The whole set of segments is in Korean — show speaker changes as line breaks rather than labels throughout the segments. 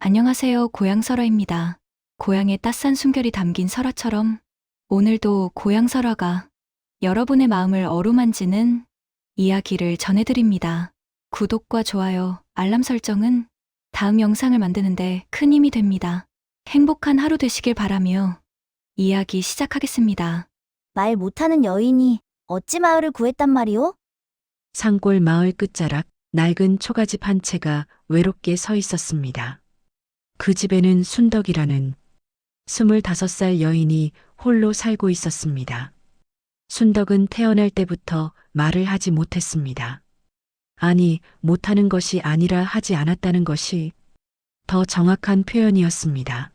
안녕하세요. 고향설화입니다. 고향의 따스한 숨결이 담긴 설화처럼 오늘도 고향설화가 여러분의 마음을 어루만지는 이야기를 전해드립니다. 구독과 좋아요, 알람 설정은 다음 영상을 만드는데 큰 힘이 됩니다. 행복한 하루 되시길 바라며 이야기 시작하겠습니다.
말 못하는 여인이 어찌 마을을 구했단 말이오?
산골 마을 끝자락 낡은 초가집 한 채가 외롭게 서 있었습니다. 그 집에는 순덕이라는 25살 여인이 홀로 살고 있었습니다. 순덕은 태어날 때부터 말을 하지 못했습니다. 아니, 못하는 것이 아니라 하지 않았다는 것이 더 정확한 표현이었습니다.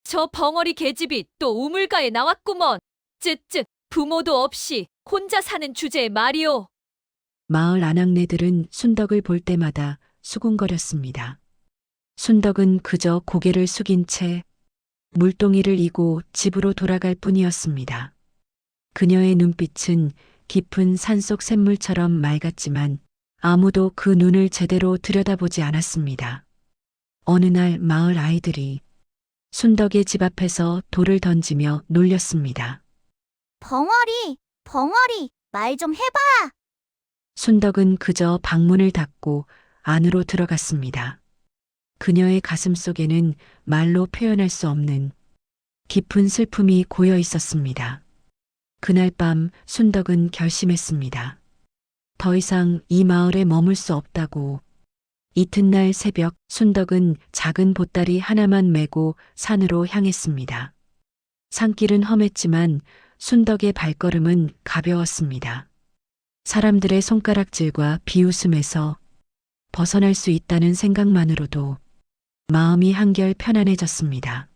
저 벙어리 계집이 또 우물가에 나왔구먼. 쯧쯧 부모도 없이 혼자 사는 주제에 말이오.
마을 아낙네들은 순덕을 볼 때마다 수군거렸습니다. 순덕은 그저 고개를 숙인 채 물동이를 이고 집으로 돌아갈 뿐이었습니다. 그녀의 눈빛은 깊은 산속 샘물처럼 맑았지만 아무도 그 눈을 제대로 들여다보지 않았습니다. 어느 날 마을 아이들이 순덕의 집 앞에서 돌을 던지며 놀렸습니다.
벙어리, 말 좀 해봐.
순덕은 그저 방문을 닫고 안으로 들어갔습니다. 그녀의 가슴 속에는 말로 표현할 수 없는 깊은 슬픔이 고여 있었습니다. 그날 밤 순덕은 결심했습니다. 더 이상 이 마을에 머물 수 없다고. 이튿날 새벽 순덕은 작은 보따리 하나만 메고 산으로 향했습니다. 산길은 험했지만 순덕의 발걸음은 가벼웠습니다. 사람들의 손가락질과 비웃음에서 벗어날 수 있다는 생각만으로도 마음이 한결 편안해졌습니다.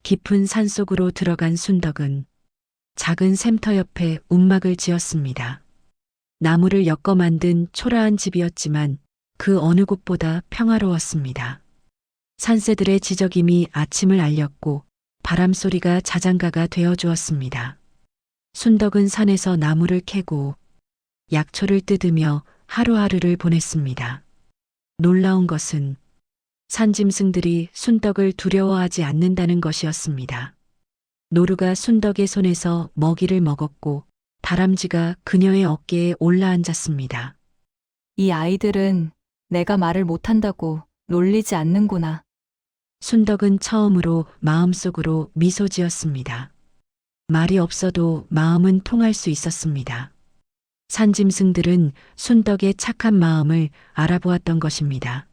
깊은 산속으로 들어간 순덕은 작은 샘터 옆에 움막을 지었습니다. 나무를 엮어 만든 초라한 집이었지만 그 어느 곳보다 평화로웠습니다. 산새들의 지저김이 아침을 알렸고 바람소리가 자장가가 되어 주었습니다. 순덕은 산에서 나무를 캐고 약초를 뜯으며 하루하루를 보냈습니다. 놀라운 것은 산짐승들이 순덕을 두려워하지 않는다는 것이었습니다. 노루가 순덕의 손에서 먹이를 먹었고 다람쥐가 그녀의 어깨에 올라앉았습니다.
이 아이들은 내가 말을 못한다고 놀리지 않는구나.
순덕은 처음으로 마음속으로 미소 지었습니다. 말이 없어도 마음은 통할 수 있었습니다. 산짐승들은 순덕의 착한 마음을 알아보았던 것입니다.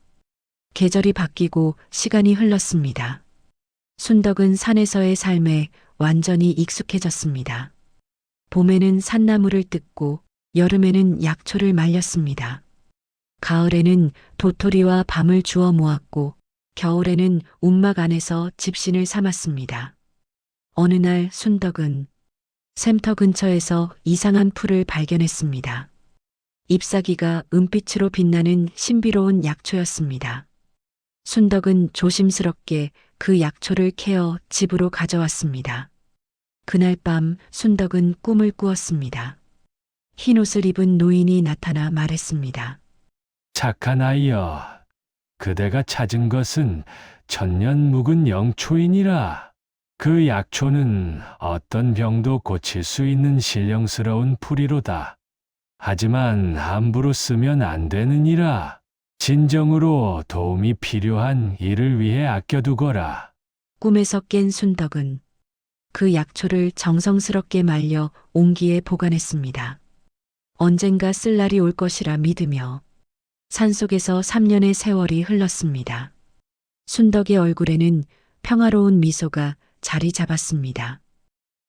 계절이 바뀌고 시간이 흘렀습니다. 순덕은 산에서의 삶에 완전히 익숙해졌습니다. 봄에는 산나무를 뜯고 여름에는 약초를 말렸습니다. 가을에는 도토리와 밤을 주워 모았고 겨울에는 움막 안에서 집신을 삼았습니다. 어느 날 순덕은 샘터 근처에서 이상한 풀을 발견했습니다. 잎사귀가 은빛으로 빛나는 신비로운 약초였습니다. 순덕은 조심스럽게 그 약초를 캐어 집으로 가져왔습니다. 그날 밤 순덕은 꿈을 꾸었습니다. 흰 옷을 입은 노인이 나타나 말했습니다.
착한 아이여, 그대가 찾은 것은 천년 묵은 영초이니라. 그 약초는 어떤 병도 고칠 수 있는 신령스러운 풀이로다. 하지만 함부로 쓰면 안 되느니라. 진정으로 도움이 필요한 일을 위해 아껴두거라.
꿈에서 깬 순덕은 그 약초를 정성스럽게 말려 옹기에 보관했습니다. 언젠가 쓸 날이 올 것이라 믿으며 산속에서 3년의 세월이 흘렀습니다. 순덕의 얼굴에는 평화로운 미소가 자리 잡았습니다.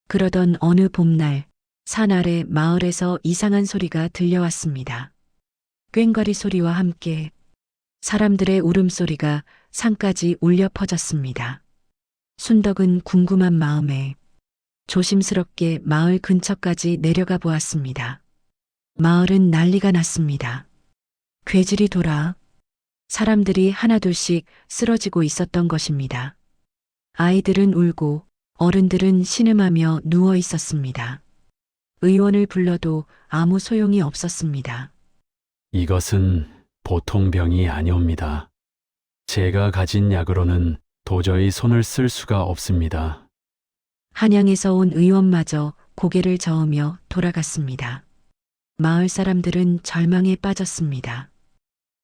그러던 어느 봄날 산 아래 마을에서 이상한 소리가 들려왔습니다. 꽹과리 소리와 함께 사람들의 울음소리가 산까지 울려 퍼졌습니다. 순덕은 궁금한 마음에 조심스럽게 마을 근처까지 내려가 보았습니다. 마을은 난리가 났습니다. 괴질이 돌아 사람들이 하나둘씩 쓰러지고 있었던 것입니다. 아이들은 울고 어른들은 신음하며 누워 있었습니다. 의원을 불러도 아무 소용이 없었습니다.
이것은 보통 병이 아니옵니다.
제가 가진 약으로는 도저히 손을 쓸 수가 없습니다.
한양에서 온 의원마저 고개를 저으며 돌아갔습니다. 마을 사람들은 절망에 빠졌습니다.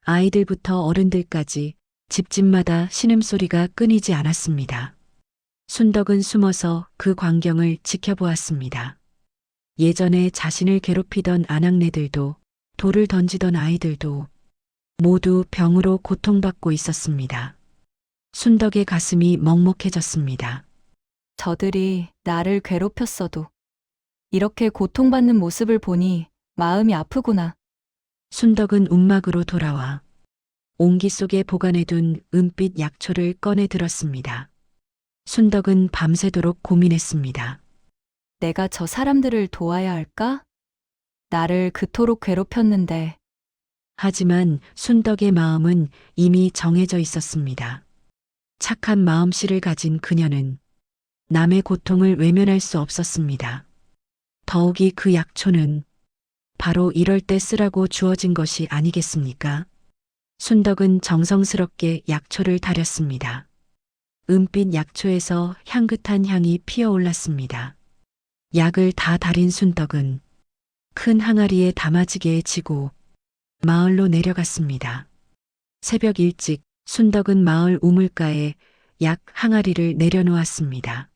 아이들부터 어른들까지 집집마다 신음소리가 끊이지 않았습니다. 순덕은 숨어서 그 광경을 지켜보았습니다. 예전에 자신을 괴롭히던 아낙네들도 돌을 던지던 아이들도 모두 병으로 고통받고 있었습니다. 순덕의 가슴이 먹먹해졌습니다.
저들이 나를 괴롭혔어도 이렇게 고통받는 모습을 보니 마음이 아프구나.
순덕은 움막으로 돌아와 옹기 속에 보관해둔 은빛 약초를 꺼내 들었습니다. 순덕은 밤새도록 고민했습니다.
내가 저 사람들을 도와야 할까? 나를 그토록 괴롭혔는데
하지만 순덕의 마음은 이미 정해져 있었습니다. 착한 마음씨를 가진 그녀는 남의 고통을 외면할 수 없었습니다. 더욱이 그 약초는 바로 이럴 때 쓰라고 주어진 것이 아니겠습니까? 순덕은 정성스럽게 약초를 다렸습니다. 은빛 약초에서 향긋한 향이 피어올랐습니다. 약을 다 달인 순덕은 큰 항아리에 담아지게 지고 마을로 내려갔습니다. 새벽 일찍 순덕은 마을 우물가에 약 항아리를 내려놓았습니다.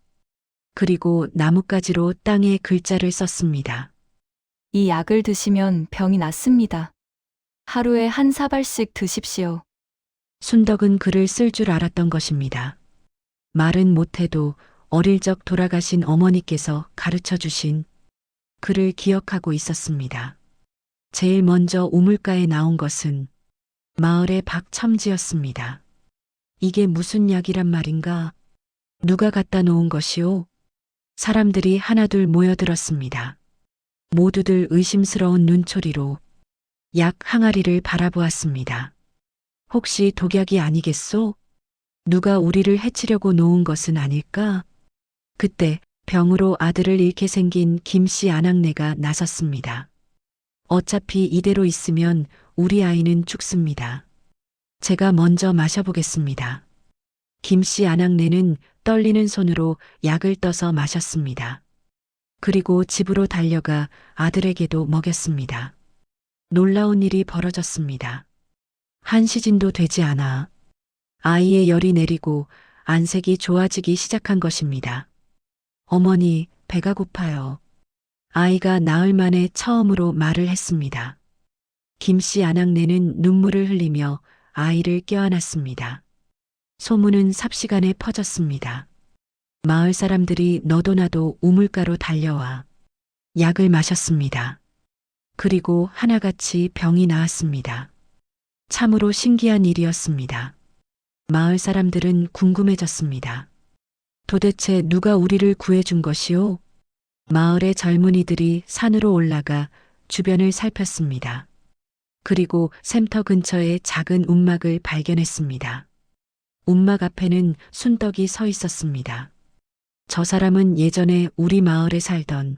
그리고 나뭇가지로 땅에 글자를 썼습니다.
이 약을 드시면 병이 낫습니다. 하루에 한 사발씩 드십시오.
순덕은 글을 쓸 줄 알았던 것입니다. 말은 못해도 어릴 적 돌아가신 어머니께서 가르쳐 주신 글을 기억하고 있었습니다. 제일 먼저 우물가에 나온 것은 마을의 박첨지였습니다. 이게 무슨 약이란 말인가? 누가 갖다 놓은 것이오? 사람들이 하나둘 모여들었습니다. 모두들 의심스러운 눈초리로 약 항아리를 바라보았습니다. 혹시 독약이 아니겠소? 누가 우리를 해치려고 놓은 것은 아닐까? 그때 병으로 아들을 잃게 생긴 김씨 아낙네가 나섰습니다. 어차피 이대로 있으면 우리 아이는 죽습니다. 제가 먼저 마셔보겠습니다. 김씨 아낙네는 떨리는 손으로 약을 떠서 마셨습니다. 그리고 집으로 달려가 아들에게도 먹였습니다. 놀라운 일이 벌어졌습니다. 한 시즌도 되지 않아 아이의 열이 내리고 안색이 좋아지기 시작한 것입니다. 어머니, 배가 고파요. 아이가 나흘 만에 처음으로 말을 했습니다. 김씨 아낙네는 눈물을 흘리며 아이를 껴안았습니다. 소문은 삽시간에 퍼졌습니다. 마을 사람들이 너도나도 우물가로 달려와 약을 마셨습니다. 그리고 하나같이 병이 나았습니다. 참으로 신기한 일이었습니다. 마을 사람들은 궁금해졌습니다. 도대체 누가 우리를 구해준 것이오? 마을의 젊은이들이 산으로 올라가 주변을 살폈습니다. 그리고 샘터 근처에 작은 움막을 발견했습니다. 움막 앞에는 순덕이 서 있었습니다. 저 사람은 예전에 우리 마을에 살던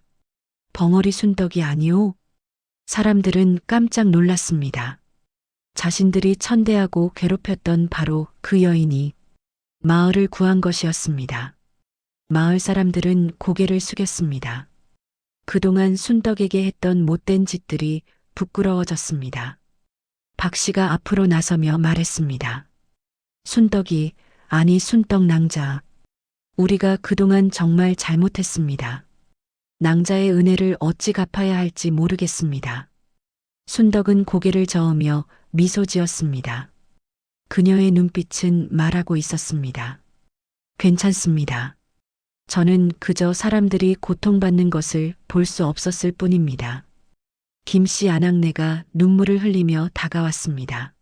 벙어리 순덕이 아니오? 사람들은 깜짝 놀랐습니다. 자신들이 천대하고 괴롭혔던 바로 그 여인이 마을을 구한 것이었습니다. 마을 사람들은 고개를 숙였습니다. 그동안 순덕에게 했던 못된 짓들이 부끄러워졌습니다. 박 씨가 앞으로 나서며 말했습니다. 순덕이, 아니 순덕 낭자. 우리가 그동안 정말 잘못했습니다. 낭자의 은혜를 어찌 갚아야 할지 모르겠습니다. 순덕은 고개를 저으며 미소 지었습니다. 그녀의 눈빛은 말하고 있었습니다. 괜찮습니다. 저는 그저 사람들이 고통받는 것을 볼 수 없었을 뿐입니다. 김씨 아낙네가 눈물을 흘리며 다가왔습니다.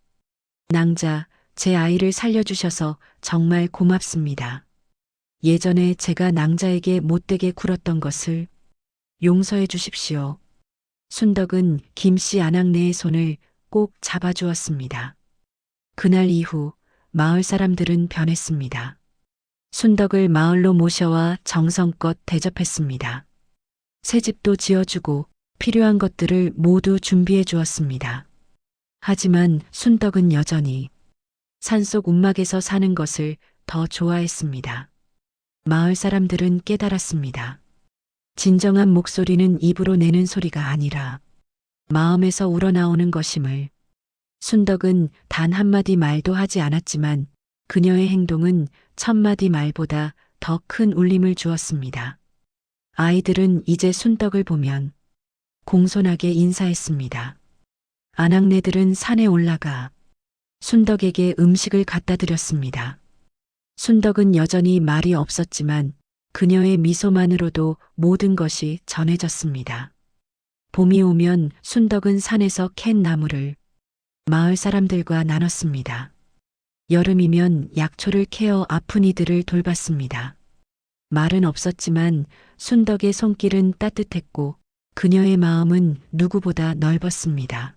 낭자, 제 아이를 살려주셔서 정말 고맙습니다. 예전에 제가 낭자에게 못되게 굴었던 것을 용서해 주십시오. 순덕은 김씨 아낙네의 손을 꼭 잡아주었습니다. 그날 이후 마을 사람들은 변했습니다. 순덕을 마을로 모셔와 정성껏 대접했습니다. 새 집도 지어주고 필요한 것들을 모두 준비해 주었습니다. 하지만 순덕은 여전히 산속 움막에서 사는 것을 더 좋아했습니다. 마을 사람들은 깨달았습니다. 진정한 목소리는 입으로 내는 소리가 아니라 마음에서 우러나오는 것임을. 순덕은 단 한마디 말도 하지 않았지만 그녀의 행동은 1000마디 말보다 더 큰 울림을 주었습니다. 아이들은 이제 순덕을 보면 공손하게 인사했습니다. 아낙네들은 산에 올라가 순덕에게 음식을 갖다 드렸습니다. 순덕은 여전히 말이 없었지만 그녀의 미소만으로도 모든 것이 전해졌습니다. 봄이 오면 순덕은 산에서 캔 나무를 마을 사람들과 나눴습니다. 여름이면 약초를 캐어 아픈 이들을 돌봤습니다. 말은 없었지만 순덕의 손길은 따뜻했고 그녀의 마음은 누구보다 넓었습니다.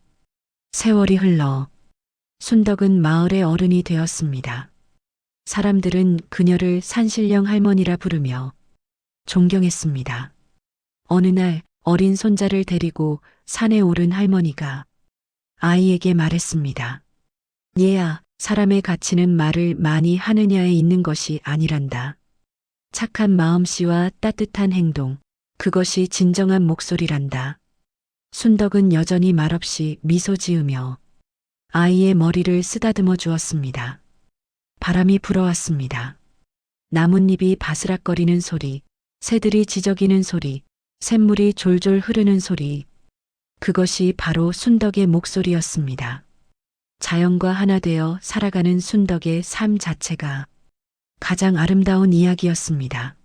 세월이 흘러 순덕은 마을의 어른이 되었습니다. 사람들은 그녀를 산신령 할머니라 부르며 존경했습니다. 어느 날 어린 손자를 데리고 산에 오른 할머니가 아이에게 말했습니다. 얘야, 사람의 가치는 말을 많이 하느냐에 있는 것이 아니란다. 착한 마음씨와 따뜻한 행동, 그것이 진정한 목소리란다. 순덕은 여전히 말없이 미소 지으며 아이의 머리를 쓰다듬어 주었습니다. 바람이 불어왔습니다. 나뭇잎이 바스락거리는 소리, 새들이 지저귀는 소리, 샘물이 졸졸 흐르는 소리. 그것이 바로 순덕의 목소리였습니다. 자연과 하나 되어 살아가는 순덕의 삶 자체가 가장 아름다운 이야기였습니다.